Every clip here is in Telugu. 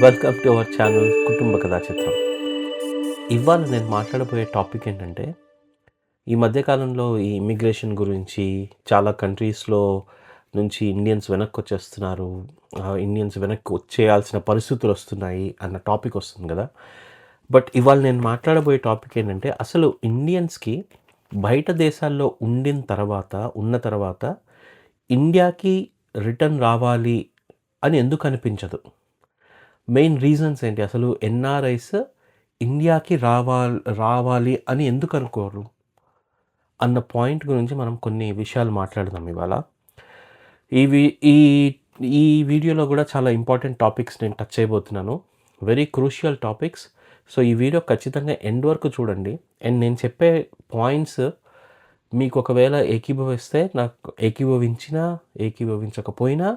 వెల్కమ్ టు అవర్ ఛానల్ కుటుంబ కథా చిత్రం. ఇవాళ నేను మాట్లాడబోయే టాపిక్ ఏంటంటే, ఈ మధ్యకాలంలో ఈ ఇమిగ్రేషన్ గురించి చాలా కంట్రీస్‌లో నుంచి ఇండియన్స్ వెనక్కి వచ్చేస్తున్నారు. ఇండియన్స్ వెనక్కి వచ్చేయాల్సిన పరిస్థితులు వస్తున్నాయి అన్న టాపిక్ వస్తుంది కదా! బట్ ఇవాళ నేను మాట్లాడబోయే టాపిక్ ఏంటంటే, అసలు ఇండియన్స్‌కి బయట దేశాల్లో ఉన్న తర్వాత ఇండియాకి రిటర్న్ రావాలి అని ఎందుకు అనిపించదు? మెయిన్ రీజన్స్ ఏంటి? అసలు ఎన్ఆర్ఐస్ ఇండియాకి రావాలి అని ఎందుకు అనుకోరు? అన్న పాయింట్ గురించి మనం కొన్ని విషయాలు మాట్లాడదాం ఇవాళ. ఇవి ఈ ఈ వీడియోలో కూడా చాలా ఇంపార్టెంట్ టాపిక్స్ నేను టచ్ చేయబోతున్నాను. Very crucial topics. సో, ఈ వీడియో ఖచ్చితంగా ఎండ్ వరకు చూడండి. అండ్ నేను చెప్పే పాయింట్స్ మీకు ఒకవేళ ఏకీభవిస్తే నాకు ఏకీభవించకపోయినా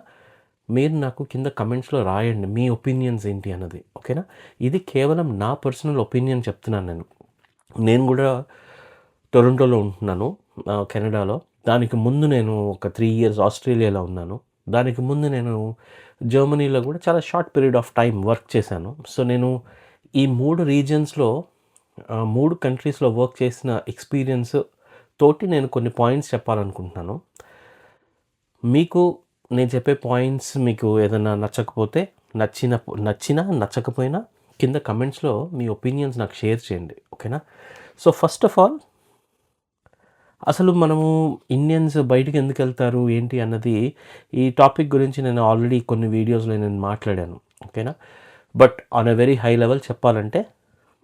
మీరు నాకు కింద కమెంట్స్‌లో రాయండి. మీ ఒపీనియన్స్ ఏంటి అన్నది. ఓకేనా? ఇది కేవలం నా పర్సనల్ ఒపీనియన్ చెప్తున్నాను నేను. నేను గూడా టొరంటోలో ఉంటున్నాను, కెనడాలో. దానికి ముందు నేను ఒక 3 ఇయర్స్ ఆస్ట్రేలియాలో ఉన్నాను. దానికి ముందు నేను జర్మనీలో గూడా చాలా short period of time work చేశాను. సో, నేను ఈ 3 రీజియన్స్‌లో 3 కంట్రీస్‌లో వర్క్ చేసిన ఎక్స్‌పీరియన్స్ తోటి నేను కొన్ని పాయింట్స్ చెప్పాలనుకుంటున్నాను. మీకు నేను చెప్పే పాయింట్స్ మీకు ఏదైనా నచ్చకపోతే, నచ్చినా నచ్చకపోయినా కింద కమెంట్స్‌లో మీ ఒపీనియన్స్ నాకు షేర్ చేయండి. ఓకేనా? సో, ఫస్ట్ ఆఫ్ ఆల్ అసలు మనము ఇండియన్స్ బయటికి ఎందుకెళ్తారు ఏంటి అన్నది ఈ టాపిక్ గురించి నేను ఆల్రెడీ కొన్ని వీడియోస్‌లో నేను మాట్లాడాను. ఓకేనా? But on a very high level చెప్పాలంటే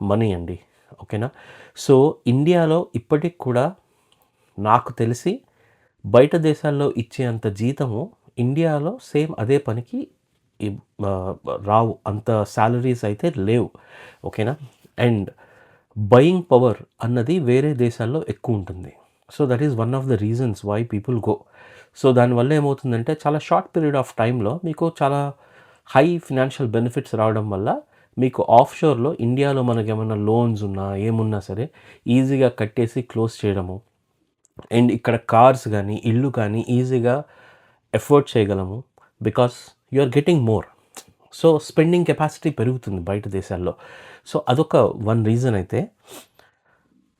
మనీ అండి. ఓకేనా? సో, ఇండియాలో ఇప్పటికి కూడా నాకు తెలిసి బయట దేశాల్లో ఇచ్చేంత జీతము ఇండియాలో సేమ్ అదే పనికి రావు. అంత సాలరీస్ అయితే లేవు. ఓకేనా? అండ్ బయింగ్ పవర్ అన్నది వేరే దేశాల్లో ఎక్కువ ఉంటుంది. So, that is one of the reasons why people go. So, దానివల్ల ఏమవుతుందంటే చాలా షార్ట్ పీరియడ్ ఆఫ్ టైంలో మీకు చాలా హై ఫినాన్షియల్ బెనిఫిట్స్ రావడం వల్ల మీకు ఆఫ్‌షోర్‌లో ఇండియాలో మనకేమన్నా లోన్స్ ఉన్నా, ఏమున్నా సరే ఈజీగా కట్టేసి క్లోజ్ చేయడము. అండ్ ఇక్కడ కార్స్ కానీ, ఇల్లు కానీ ఈజీగా ఎఫోర్డ్ చేయగలము. Because you are getting more. So, spending capacity పెరుగుతుంది బయట దేశాల్లో. సో, అదొక వన్ రీజన్ అయితే,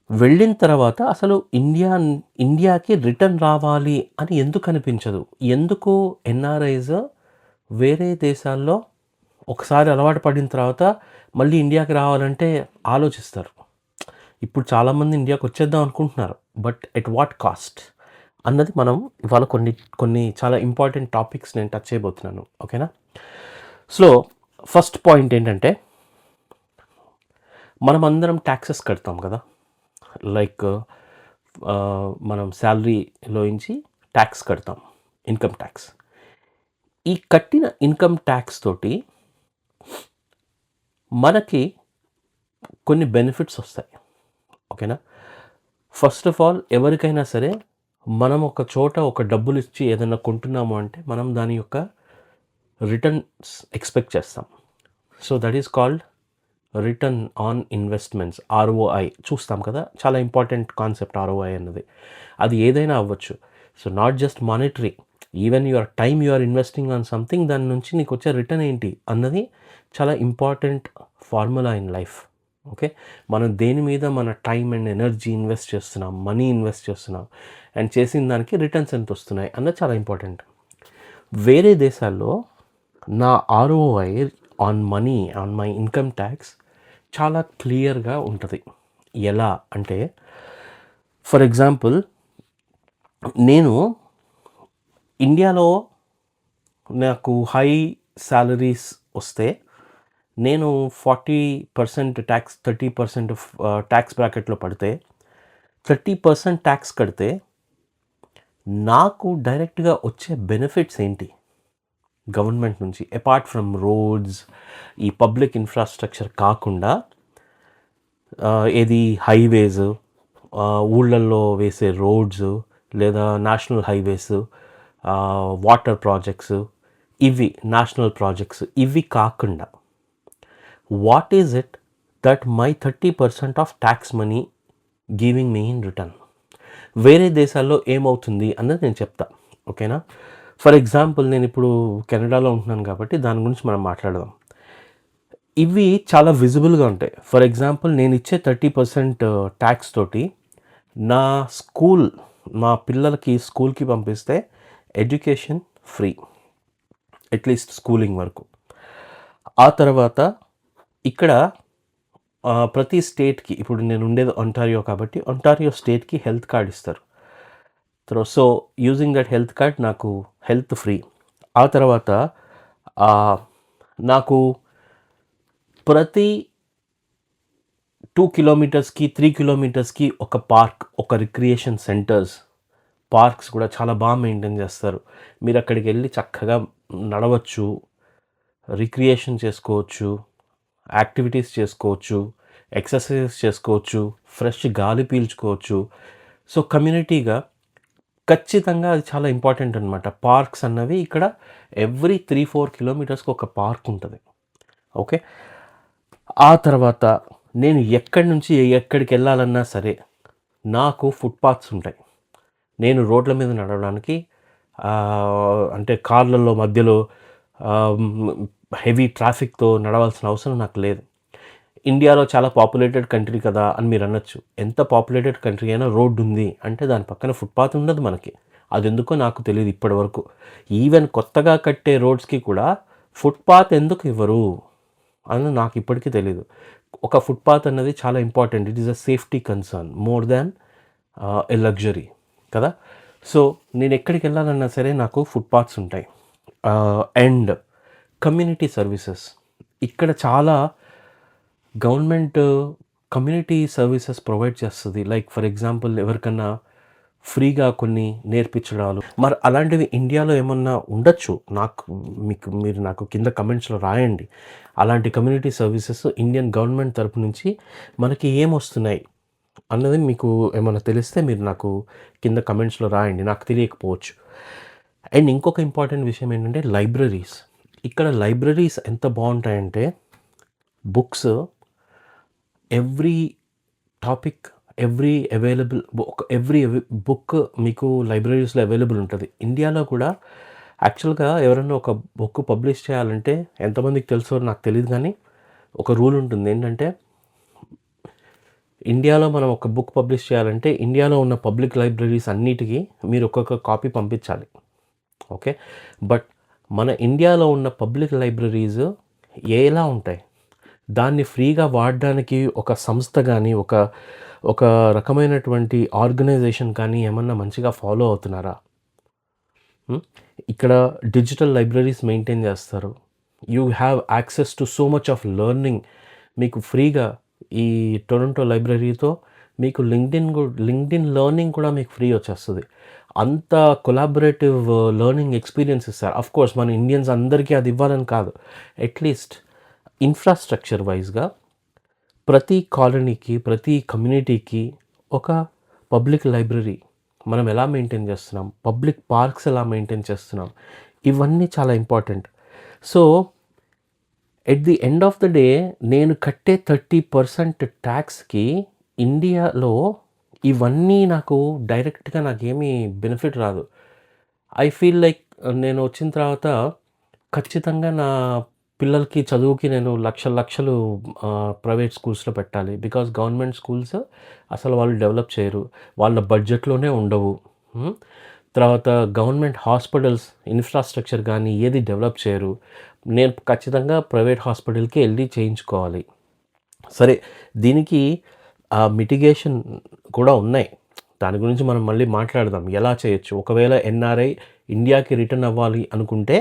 వెళ్ళిన తర్వాత అసలు ఇండియాకి రిటర్న్ రావాలి అని ఎందుకు అనిపించదు? ఎందుకు ఎన్ఆర్ఐస్ వేరే దేశాల్లో ఒకసారి అలవాటు పడిన తర్వాత మళ్ళీ ఇండియాకి రావాలంటే ఆలోచిస్తారు. ఇప్పుడు చాలామంది ఇండియాకి వచ్చేద్దాం అనుకుంటున్నారు. బట్ ఎట్ వాట్ కాస్ట్ అన్నది మనం ఇవాళ కొన్ని చాలా ఇంపార్టెంట్ టాపిక్స్ నేను టచ్ చేయబోతున్నాను. ఓకేనా? సో, ఫస్ట్ పాయింట్ ఏంటంటే, మనం అందరం ట్యాక్సెస్ కడతాం కదా! లైక్ మనం శాలరీలోంచి ట్యాక్స్ కడతాం, ఇన్కమ్ ట్యాక్స్. ఈ కట్టిన ఇన్కమ్ ట్యాక్స్ తోటి మనకి కొన్ని బెనిఫిట్స్ వస్తాయి. ఓకేనా? ఫస్ట్ ఆఫ్ ఆల్ ఎవరికైనా సరే మనం ఒక చోట ఒక డబ్బులు ఇచ్చి ఏదైనా కొంటున్నాము అంటే మనం దాని యొక్క రిటర్న్స్ ఎక్స్పెక్ట్ చేస్తాం. So, that is called return on investments, ROI చూస్తాం కదా! చాలా ఇంపార్టెంట్ కాన్సెప్ట్ ఆర్ఓఐ అన్నది. అది ఏదైనా అవ్వచ్చు. So, not just monetary, even your time you are investing on something, దాని నుంచి నీకు వచ్చే రిటర్న్ ఏంటి అన్నది చాలా important formula in life. Okay? మనం దేని మీద మన టైమ్ అండ్ ఎనర్జీ ఇన్వెస్ట్ చేస్తున్నాం, మనీ ఇన్వెస్ట్ చేస్తున్నాం, అండ్ చేసిన దానికి రిటర్న్స్ ఎంత వస్తున్నాయి అన్నది చాలా ఇంపార్టెంట్. వేరే దేశాల్లో నా ROI on money, on my income tax చాలా క్లియర్గా ఉంటుంది. ఎలా అంటే, ఫర్ ఎగ్జాంపుల్, నేను ఇండియాలో నాకు హై సాలరీస్ వస్తే నేను 40% ట్యాక్స్, 30% ట్యాక్స్ బ్రాకెట్‌లో పడితే 30% ట్యాక్స్ కడితే నాకు డైరెక్ట్‌గా వచ్చే బెనిఫిట్స్ ఏంటి గవర్నమెంట్ నుంచి? అపార్ట్ ఫ్రమ్ రోడ్స్, ఈ పబ్లిక్ ఇన్ఫ్రాస్ట్రక్చర్ కాకుండా ఏది హైవేస్, ఊళ్ళల్లో వేసే రోడ్స్, లేదా నేషనల్ హైవేస్, వాటర్ ప్రాజెక్ట్స్, ఇవి నేషనల్ ప్రాజెక్ట్స్ ఇవి కాకుండా what is it that my 30% of tax money giving me in return? వేరే దేశాల్లో ఏమవుతుంది అన్నది నేను చెప్తా. ఓకేనా? ఫర్ ఎగ్జాంపుల్, నేను ఇప్పుడు కెనడాలో ఉంటున్నాను కాబట్టి దాని గురించి మనం మాట్లాడదాం. ఇవి చాలా విజిబుల్గా ఉంటాయి. ఫర్ ఎగ్జాంపుల్ నేను ఇచ్చే 30% ట్యాక్స్ తోటి నా స్కూల్, మా పిల్లలకి స్కూల్కి పంపిస్తే ఎడ్యుకేషన్ ఫ్రీ, అట్లీస్ట్ స్కూలింగ్ వరకు. ఆ తర్వాత ఇక్కడ ప్రతి స్టేట్కి, ఇప్పుడు నేను ఉండేది ఒంటారియో కాబట్టి ఒంటారియో స్టేట్కి హెల్త్ కార్డ్ ఇస్తారు. So using that health card నాకు హెల్త్ ఫ్రీ. ఆ తర్వాత నాకు ప్రతి 2 కిలోమీటర్స్కి 3 కిలోమీటర్స్కి ఒక పార్క్, ఒక రిక్రియేషన్ సెంటర్స్, పార్క్స్ కూడా చాలా బాగా మెయింటైన్ చేస్తారు. మీరు అక్కడికి వెళ్ళి చక్కగా నడవచ్చు, రిక్రియేషన్ చేసుకోవచ్చు, యాక్టివిటీస్ చేసుకోవచ్చు, ఎక్సర్సైజెస్ చేసుకోవచ్చు, ఫ్రెష్ గాలి పీల్చుకోవచ్చు. సో కమ్యూనిటీగా ఖచ్చితంగా అది చాలా ఇంపార్టెంట్ అనమాట. పార్క్స్ అన్నవి ఇక్కడ ఎవ్రీ 3-4 కిలోమీటర్స్కి ఒక పార్క్ ఉంటుంది. ఓకే. ఆ తర్వాత నేను ఎక్కడి నుంచి ఎక్కడికి వెళ్ళాలన్నా సరే నాకు ఫుట్పాత్స్ ఉంటాయి. నేను రోడ్ల మీద నడవడానికి అంటే కార్లలో మధ్యలో హెవీ ట్రాఫిక్తో నడవాల్సిన అవసరం నాకు లేదు. ఇండియాలో చాలా పాపులేటెడ్ కంట్రీ కదా అని మీరు అనొచ్చు. ఎంత పాపులేటెడ్ కంట్రీ అయినా రోడ్డు ఉంది అంటే దాని పక్కన ఫుట్పాత్ ఉండదు మనకి. అది ఎందుకో నాకు తెలియదు ఇప్పటి వరకు. ఈవెన్ కొత్తగా కట్టే రోడ్స్కి కూడా ఫుట్పాత్ ఎందుకు ఇవ్వరు అని నాకు ఇప్పటికీ తెలీదు. ఒక ఫుట్పాత్ అన్నది చాలా important. It is a safety concern more than a luxury కదా. సో నేను ఎక్కడికి వెళ్ళాలన్నా సరే నాకు ఫుట్పాత్స్ ఉంటాయి. అండ్ కమ్యూనిటీ సర్వీసెస్ ఇక్కడ చాలా గవర్నమెంట్ కమ్యూనిటీ సర్వీసెస్ ప్రొవైడ్ చేస్తుంది. లైక్ ఫర్ ఎగ్జాంపుల్ ఎవరికన్నా ఫ్రీగా కొన్ని నేర్పించడాలు, మరి అలాంటివి ఇండియాలో ఏమన్నా ఉండొచ్చు. మీరు నాకు కింద కమెంట్స్లో రాయండి. అలాంటి కమ్యూనిటీ సర్వీసెస్ ఇండియన్ గవర్నమెంట్ తరపు నుంచి మనకి ఏమొస్తున్నాయి అన్నది మీకు ఏమైనా తెలిస్తే మీరు నాకు కింద కమెంట్స్లో రాయండి, నాకు తెలియకపోవచ్చు. అండ్ ఇంకొక ఇంపార్టెంట్ విషయం ఏంటంటే లైబ్రరీస్. ఇక్కడ లైబ్రరీస్ ఎంత బాగుంటాయంటే books every topic, every book మీకు లైబ్రరీస్లో అవైలబుల్ ఉంటుంది. ఇండియాలో కూడా యాక్చువల్గా ఎవరైనా ఒక బుక్ పబ్లిష్ చేయాలంటే ఎంతమందికి తెలుసో నాకు తెలియదు, కానీ ఒక రూల్ ఉంటుంది. ఏంటంటే ఇండియాలో మనం ఒక బుక్ పబ్లిష్ చేయాలంటే ఇండియాలో ఉన్న పబ్లిక్ లైబ్రరీస్ అన్నిటికీ మీరు ఒక్కొక్క కాపీ పంపించాలి. ఓకే. బట్ మన ఇండియాలో ఉన్న పబ్లిక్ లైబ్రరీస్ ఎలా ఉంటాయి, దాన్ని ఫ్రీగా వాడడానికి ఒక సంస్థ కానీ ఒక రకమైనటువంటి ఆర్గనైజేషన్ కానీ ఏమన్నా మంచిగా ఫాలో అవుతున్నారా? ఇక్కడ డిజిటల్ లైబ్రరీస్ మెయింటైన్ చేస్తారు. You have access to so much of learning. మీకు ఫ్రీగా ఈ టొరంటో లైబ్రరీతో మీకు లింక్డ్ఇన్ లెర్నింగ్ కూడా మీకు ఫ్రీ వచ్చేస్తుంది. అంత కొలాబరేటివ్ లెర్నింగ్ ఎక్స్పీరియన్స్ ఇస్తారు. అఫ్ కోర్స్ మన ఇండియన్స్ అందరికీ అది ఇవ్వాలని కాదు, అట్లీస్ట్ ఇన్ఫ్రాస్ట్రక్చర్ వైజ్గా ప్రతి కాలనీకి, ప్రతి కమ్యూనిటీకి ఒక పబ్లిక్ లైబ్రరీ మనం ఎలా మెయింటైన్ చేస్తున్నాం, పబ్లిక్ పార్క్స్ ఎలా మెయింటైన్ చేస్తున్నాం, ఇవన్నీ చాలా important. So at the end of the day నేను కట్టే 30% ట్యాక్స్కి ఇండియాలో ఇవన్నీ నాకు డైరెక్ట్గా నాకేమీ బెనిఫిట్ రాదు. ఐ ఫీల్ లైక్ నేను వచ్చిన తర్వాత ఖచ్చితంగా నా పిల్లలకి చదువుకి నేను లక్షలు ప్రైవేట్ స్కూల్స్లో పెట్టాలి. బికాజ్ గవర్నమెంట్ స్కూల్స్ అసలు వాళ్ళు డెవలప్ చేయరు, వాళ్ళ బడ్జెట్లోనే ఉండవు. తర్వాత గవర్నమెంట్ హాస్పిటల్స్ ఇన్ఫ్రాస్ట్రక్చర్ కానీ ఏది డెవలప్ చేయరు. నేను ఖచ్చితంగా ప్రైవేట్ హాస్పిటల్కి వెళ్ళి చేయించుకోవాలి. సరే, దీనికి మిటిగేషన్ కూడా ఉన్నాయి. దాని గురించి మనం మళ్ళీ మాట్లాడదాం, ఎలా చేయొచ్చు. ఒకవేళ ఎన్ఆర్ఐ ఇండియాకి రిటర్న్ అవ్వాలి అనుకుంటే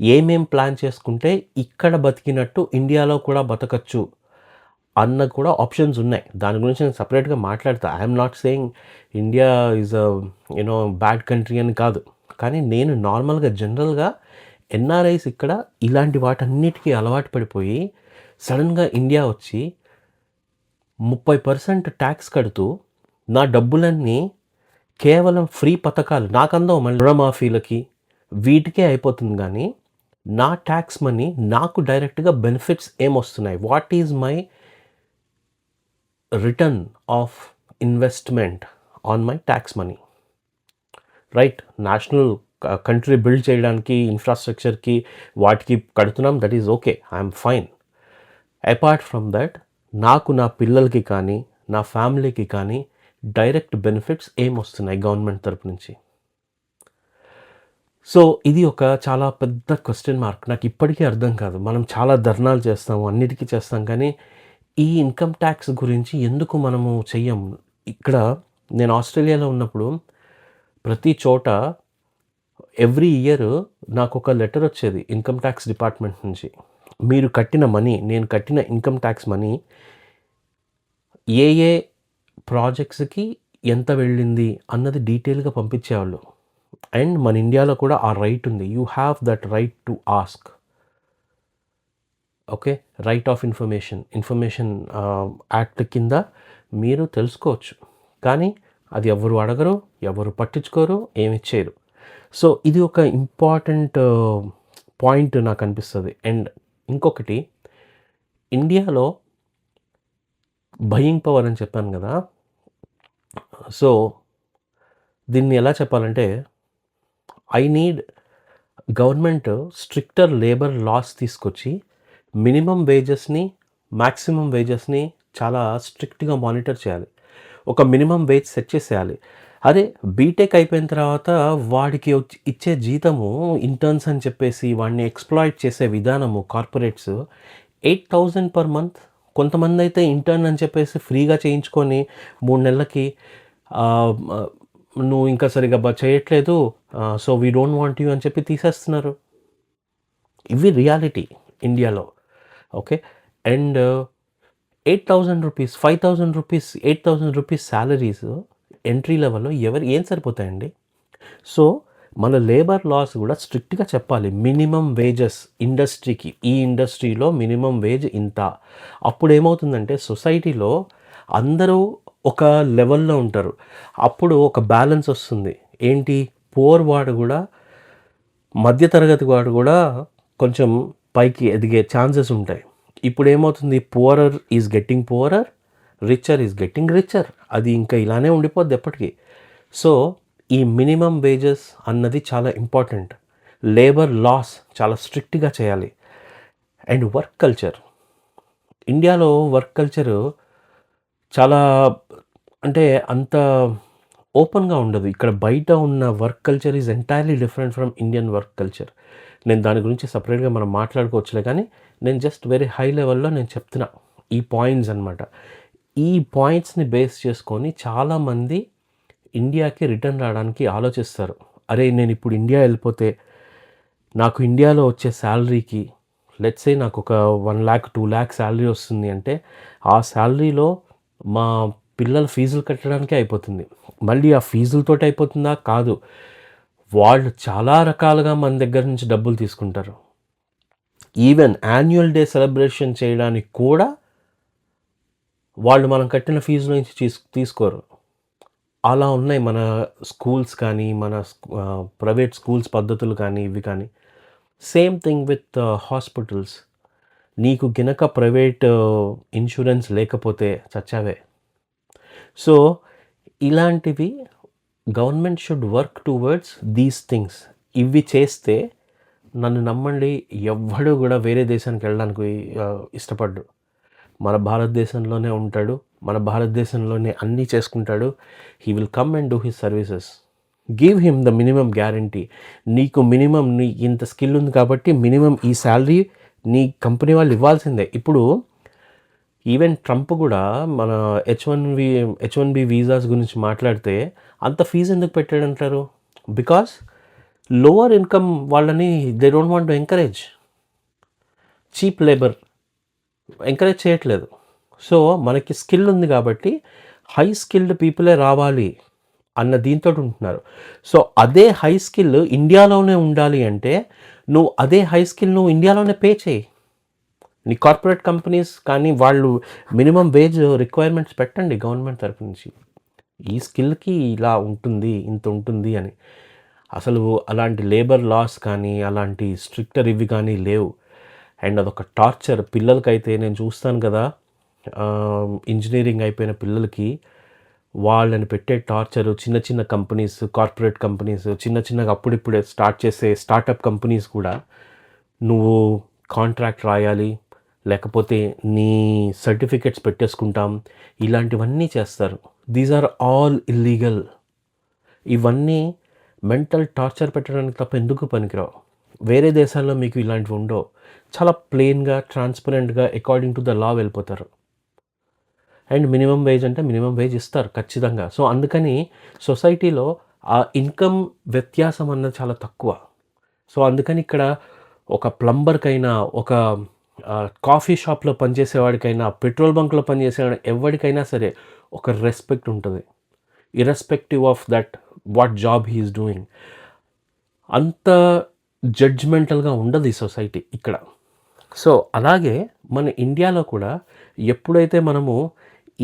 ఏమేం ప్లాన్ చేసుకుంటే ఇక్కడ బతికినట్టు ఇండియాలో కూడా బతకచ్చు అన్న కూడా ఆప్షన్స్ ఉన్నాయి. దాని గురించి నేను సపరేట్గా మాట్లాడతా. I'm not saying India is bad country అని కాదు, కానీ నేను నార్మల్గా జనరల్గా ఎన్ఆర్ఐస్ ఇక్కడ ఇలాంటి వాటన్నిటికీ అలవాటు పడిపోయి సడన్గా ఇండియా వచ్చి 30% ట్యాక్స్ కడుతూ నా డబ్బులన్నీ కేవలం ఫ్రీ పథకాలు నాకందో మళ్ళీ రుణమాఫీలకి వీటికే అయిపోతుంది. కానీ నా ట్యాక్స్ మనీ నాకు డైరెక్ట్గా బెనిఫిట్స్ ఏమొస్తున్నాయి, what is my return of investment on my tax money, right? National country build చేయడానికి ఇన్ఫ్రాస్ట్రక్చర్కి వాటికి కడుతున్నాం, that is okay, I'm fine. Apart from that నాకు నా పిల్లలకి కానీ నా ఫ్యామిలీకి కానీ డైరెక్ట్ బెనిఫిట్స్ ఏమొస్తున్నాయి గవర్నమెంట్ తరపు నుంచి? సో ఇది ఒక చాలా పెద్ద క్వశ్చన్ మార్క్. నాకు ఇప్పటికీ అర్థం కాదు. మనం చాలా ధర్నాలు చేస్తాము, అన్నిటికీ చేస్తాం, కానీ ఈ ఇన్కమ్ ట్యాక్స్ గురించి ఎందుకు మనము చెయ్యం? ఇక్కడ నేను ఆస్ట్రేలియాలో ఉన్నప్పుడు ప్రతి చోట ఎవ్రీ ఇయర్ నాకు ఒక లెటర్ వచ్చేది ఇన్కమ్ ట్యాక్స్ డిపార్ట్మెంట్ నుంచి. మీరు కట్టిన మనీ, నేను కట్టిన ఇన్కమ్ ట్యాక్స్ మనీ ఏ ఏ ప్రాజెక్ట్స్కి ఎంత వెళ్ళింది అన్నది డీటెయిల్గా పంపించేవాళ్ళు. అండ్ మన ఇండియాలో కూడా ఆ రైట్ ఉంది. You have that right to ask. Okay, right of information act కింద మీరు తెలుసుకోవచ్చు, కానీ అది ఎవరు అడగరు, ఎవరు పట్టించుకోరు, ఏమి చేయరు. సో ఇది ఒక ఇంపార్టెంట్ పాయింట్ నాకు అనిపిస్తుంది. అండ్ ఇంకొకటి, ఇండియాలో బయింగ్ పవర్ అని చెప్పాను కదా. సో దీన్ని ఎలా చెప్పాలంటే, I need government stricter labour laws తీసుకొచ్చి మినిమం వేజెస్ని, మ్యాక్సిమం వేజెస్ని చాలా స్ట్రిక్ట్గా మానిటర్ చేయాలి. ఒక మినిమం వేజ్ సెట్ చేసేయాలి. అదే బీటెక్ అయిపోయిన తర్వాత వాడికి ఇచ్చే జీతము ఇంటర్న్స్ అని చెప్పేసి వాడిని ఎక్స్ప్లాయిట్ చేసే విధానము కార్పొరేట్స్ 8,000 పర్ మంత్. కొంతమంది అయితే ఇంటర్న్ అని చెప్పేసి ఫ్రీగా చేయించుకొని 3 నెలలకి నువ్వు ఇంకా సరిగా చేయట్లేదు, so we don't want you అని చెప్పి తీసేస్తున్నారు. ఇవి రియాలిటీ ఇండియాలో. Okay, and 8,000 rupees, 5,000 rupees, 8,000 rupees salaries entry లెవెల్లో ఏం సరిపోతాయండి? సో మన లేబర్ లాస్ కూడా స్ట్రిక్ట్గా చెప్పాలి. మినిమం వేజెస్ ఇండస్ట్రీకి, ఈ ఇండస్ట్రీలో మినిమం వేజ్ ఇంత. అప్పుడు ఏమవుతుందంటే సొసైటీలో అందరూ ఒక లెవెల్లో ఉంటారు. అప్పుడు ఒక బ్యాలెన్స్ వస్తుంది. ఏంటి, పూర్ వాడు కూడా, మధ్యతరగతి వాడు కూడా కొంచెం పైకి ఎదిగే ఛాన్సెస్ ఉంటాయి. ఇప్పుడు ఏమవుతుంది, poorer is getting poorer, richer is getting richer. అది ఇంకా ఇలానే ఉండిపోద్ది ఎప్పటికీ. సో ఈ మినిమం వేజెస్ అన్నది చాలా ఇంపార్టెంట్. లేబర్ లాస్ చాలా స్ట్రిక్ట్గా చేయాలి. అండ్ వర్క్ కల్చర్, ఇండియాలో వర్క్ కల్చరు చాలా అంటే అంత ఓపెన్గా ఉండదు. ఇక్కడ బయట ఉన్న work culture is entirely different from Indian work culture. నేను దాని గురించి సపరేట్గా మనం మాట్లాడుకోవచ్చులే, కానీ నేను జస్ట్ వెరీ హై లెవెల్లో నేను చెప్తున్నా ఈ పాయింట్స్ అనమాట. ఈ పాయింట్స్ని బేస్ చేసుకొని చాలామంది ఇండియాకి రిటర్న్ రావడానికి ఆలోచిస్తారు. అరే నేను ఇప్పుడు ఇండియా వెళ్ళిపోతే నాకు ఇండియాలో వచ్చే శాలరీకి, లెట్స్ సే నాకు ఒక 1 lakh 2 lakh శాలరీ వస్తుంది అంటే ఆ శాలరీలో మా పిల్లల ఫీజులు కట్టడానికే అయిపోతుంది. మళ్ళీ ఆ ఫీజులతోటి అయిపోతుందా? కాదు, వాళ్ళు చాలా రకాలుగా మన దగ్గర నుంచి డబ్బులు తీసుకుంటారు. ఈవెన్ యాన్యువల్ డే సెలబ్రేషన్ చేయడానికి కూడా వాళ్ళు మనం కట్టిన ఫీజు నుంచి తీసుకోరు. అలా ఉన్నాయి మన స్కూల్స్ కానీ, మన ప్రైవేట్ స్కూల్స్ పద్ధతులు కానీ, ఇవి కానీ. Same thing with hospitals. నీకు గినక ప్రైవేట్ ఇన్సూరెన్స్ లేకపోతే చచ్చావే. సో ఇలాంటివి government should work towards these things. ఇవి చేస్తే నన్ను నమ్మండి, ఎవ్వడు కూడా వేరే దేశానికి వెళ్ళడానికి ఇష్టపడ్డు. మన భారతదేశంలోనే ఉంటాడు, మన భారతదేశంలోనే అన్నీ చేసుకుంటాడు. He will come and do his services. Give him the minimum guarantee. నీకు మినిమం, నీ ఇంత స్కిల్ ఉంది కాబట్టి మినిమం ఈ శాలరీ నీ కంపెనీ వాళ్ళు ఇవ్వాల్సిందే. ఇప్పుడు ఈవెన్ ట్రంప్ కూడా మన H1B వీసాస్ గురించి మాట్లాడితే అంత ఫీజు ఎందుకు పెట్టాడంటారు? బికాస్ లోవర్ ఇన్కమ్ వాళ్ళని they don't want to encourage. Cheap labour encourage చేయట్లేదు. సో మనకి స్కిల్ ఉంది కాబట్టి హై స్కిల్డ్ పీపులే రావాలి అన్న దీంతో ఉంటున్నారు. సో అదే హై స్కిల్ ఇండియాలోనే ఉండాలి అంటే నువ్వు అదే హై స్కిల్ నువ్వు ఇండియాలోనే పే చేయి. నీ కార్పొరేట్ కంపెనీస్ కానీ వాళ్ళు మినిమం వేజ్ రిక్వైర్మెంట్స్ పెట్టండి గవర్నమెంట్ తరఫు నుంచి. ఈ స్కిల్కి ఇలా ఉంటుంది, ఇంత ఉంటుంది అని. అసలు అలాంటి లేబర్ లాస్ కానీ, అలాంటి స్ట్రిక్టర్ ఇవి కానీ లేవు. అండ్ అదొక టార్చర్ పిల్లలకైతే. నేను చూస్తాను కదా, ఇంజనీరింగ్ అయిపోయిన పిల్లలకి వాళ్ళని పెట్టే టార్చరు. చిన్న చిన్న కంపెనీస్, కార్పొరేట్ కంపెనీస్, చిన్నగా అప్పుడిప్పుడే స్టార్ట్ చేసే స్టార్టప్ కంపెనీస్ కూడా నువ్వు కాంట్రాక్ట్ రాయాలి, లేకపోతే నీ సర్టిఫికెట్స్ పెట్టేసుకుంటాం, ఇలాంటివన్నీ చేస్తారు. These are all illegal. ఇవన్నీ మెంటల్ టార్చర్ పెట్టడానికి తప్ప ఎందుకు పనికిరావు. వేరే దేశాల్లో మీకు ఇలాంటివి ఉండవు. చాలా ప్లెయిన్గా, ట్రాన్స్పరెంట్గా అకార్డింగ్ టు ద లా వెళ్ళిపోతారు. అండ్ మినిమం వేజ్ అంటే మినిమం వేజ్ ఇస్తారు ఖచ్చితంగా. సో అందుకని సొసైటీలో ఆ ఇన్కమ్ వ్యత్యాసం అన్నది చాలా తక్కువ. సో అందుకని ఇక్కడ ఒక ప్లంబర్కైనా, ఒక కాఫీ షాప్లో పనిచేసేవాడికైనా, పెట్రోల్ బంక్లో పనిచేసేవాడు ఎవరికైనా సరే ఒక రెస్పెక్ట్ ఉంటుంది, irrespective of that what job he is doing. అంత జడ్జ్మెంటల్గా ఉండదు ఈ సొసైటీ ఇక్కడ. సో అలాగే మన ఇండియాలో కూడా ఎప్పుడైతే మనము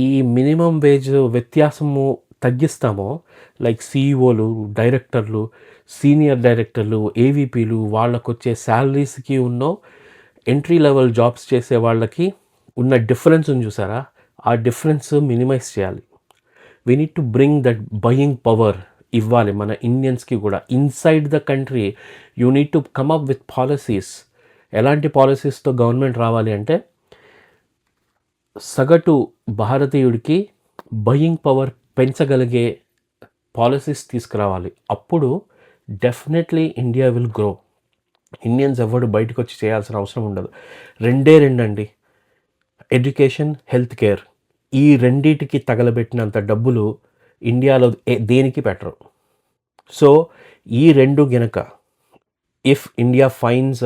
ఈ మినిమం వేజ్ వ్యత్యాసము తగ్గిస్తామో, లైక్ సీఈఓలు, డైరెక్టర్లు, సీనియర్ డైరెక్టర్లు, ఏవీపీలు, వాళ్ళకు వచ్చే శాలరీస్కి ఉన్న ఎంట్రీ లెవెల్ జాబ్స్ చేసే వాళ్ళకి ఉన్న డిఫరెన్స్ ఉంది చూసారా, ఆ డిఫరెన్స్ మినిమైజ్ చేయాలి. We need to bring that buying power ఇవ్వాలి మన ఇండియన్స్కి కూడా. Inside the country you need to come up with policies. ఎలాంటి పాలసీస్తో గవర్నమెంట్ రావాలి అంటే, సగటు భారతీయుడికి బయింగ్ పవర్ పెంచగలిగే పాలసీస్ తీసుకురావాలి. అప్పుడు definitely India will grow. Indians ఎవరు బయటకు వచ్చి చేయాల్సిన అవసరం ఉండదు. రెండండి, ఎడ్యుకేషన్, హెల్త్ కేర్. ఈ రెండిటికి తగలబెట్టినంత డబ్బులు ఇండియాలో దేనికి పెట్టరు. సో ఈ రెండు గనక ఇఫ్ ఇండియా ఫైన్స్,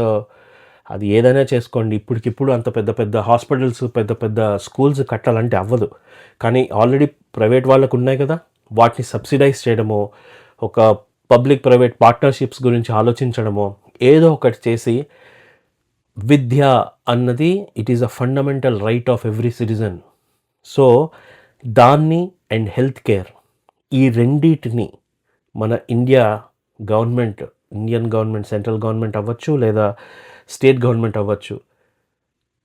అది ఏదైనా చేసుకోండి, ఇప్పటికిప్పుడు అంత పెద్ద పెద్ద హాస్పిటల్స్, పెద్ద పెద్ద స్కూల్స్ కట్టాలంటే అవ్వదు. కానీ ఆల్రెడీ ప్రైవేట్ వాళ్ళకు ఉన్నాయి కదా, వాటిని సబ్సిడైజ్ చేయడమో, ఒక పబ్లిక్ ప్రైవేట్ పార్ట్నర్షిప్స్ గురించి ఆలోచించడమో, ఏదో ఒకటి చేసి, విద్య అన్నది it is a fundamental right of every citizen. So దాన్ని అండ్ హెల్త్ కేర్, ఈ రెండింటిని మన ఇండియన్ గవర్నమెంట్, సెంట్రల్ గవర్నమెంట్ అవ్వచ్చు లేదా స్టేట్ గవర్నమెంట్ అవ్వచ్చు,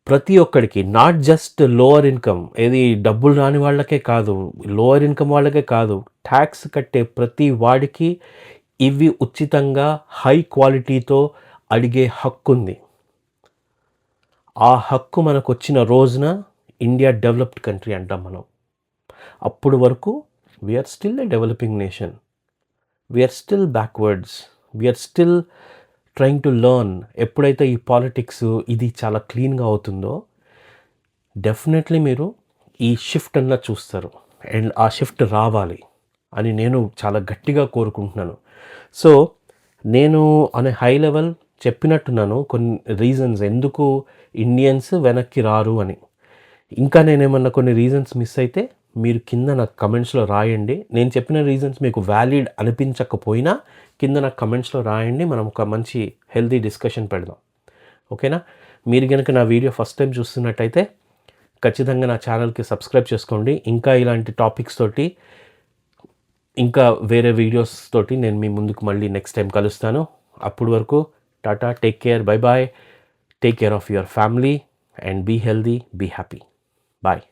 ప్రతి ఒక్కడికి, నాట్ జస్ట్ లోవర్ ఇన్కమ్, ఏది డబ్బులు రాని వాళ్ళకే కాదు, లోవర్ ఇన్కమ్ వాళ్ళకే కాదు, ట్యాక్స్ కట్టే ప్రతి వాడికి ఇవి ఉచితంగా హై క్వాలిటీతో అడిగే హక్కు ఉంది. ఆ హక్కు మనకు వచ్చిన రోజున ఇండియా డెవలప్డ్ కంట్రీ అంటాం మనం. అప్పుడు వరకు we're still a developing nation, we're still backwards, we're still trying to learn. ఎప్పుడైతే ఈ పాలిటిక్స్ ఇది చాలా క్లీన్గా అవుతుందో, డెఫినెట్లీ మీరు ఈ షిఫ్ట్ అన్నది చూస్తారు. అండ్ ఆ షిఫ్ట్ రావాలి అని నేను చాలా గట్టిగా కోరుకుంటున్నాను. సో నేను అనే హై లెవెల్ చెప్పినట్టున్నాను కొన్ని రీజన్స్ ఎందుకు ఇండియన్స్ వెనక్కి రారు అని. ఇంకా నేనేమన్నా కొన్ని రీజన్స్ మిస్ అయితే మీరు కింద నాకు కమెంట్స్లో రాయండి. నేను చెప్పిన రీజన్స్ మీకు వ్యాలిడ్ అనిపించకపోయినా కింద నాకు కమెంట్స్లో రాయండి. మనం ఒక మంచి హెల్తీ డిస్కషన్ పెడదాం, ఓకేనా? మీరు కనుక నా వీడియో ఫస్ట్ టైం చూస్తున్నట్టయితే ఖచ్చితంగా నా ఛానల్కి సబ్స్క్రైబ్ చేసుకోండి. ఇంకా ఇలాంటి టాపిక్స్ తోటి, ఇంకా వేరే వీడియోస్ తోటి నేను మీ ముందుకు మళ్ళీ నెక్స్ట్ టైం కలుస్తాను. అప్పటి వరకు tata, take care, bye bye, take care of your family and be healthy, be happy. Bye.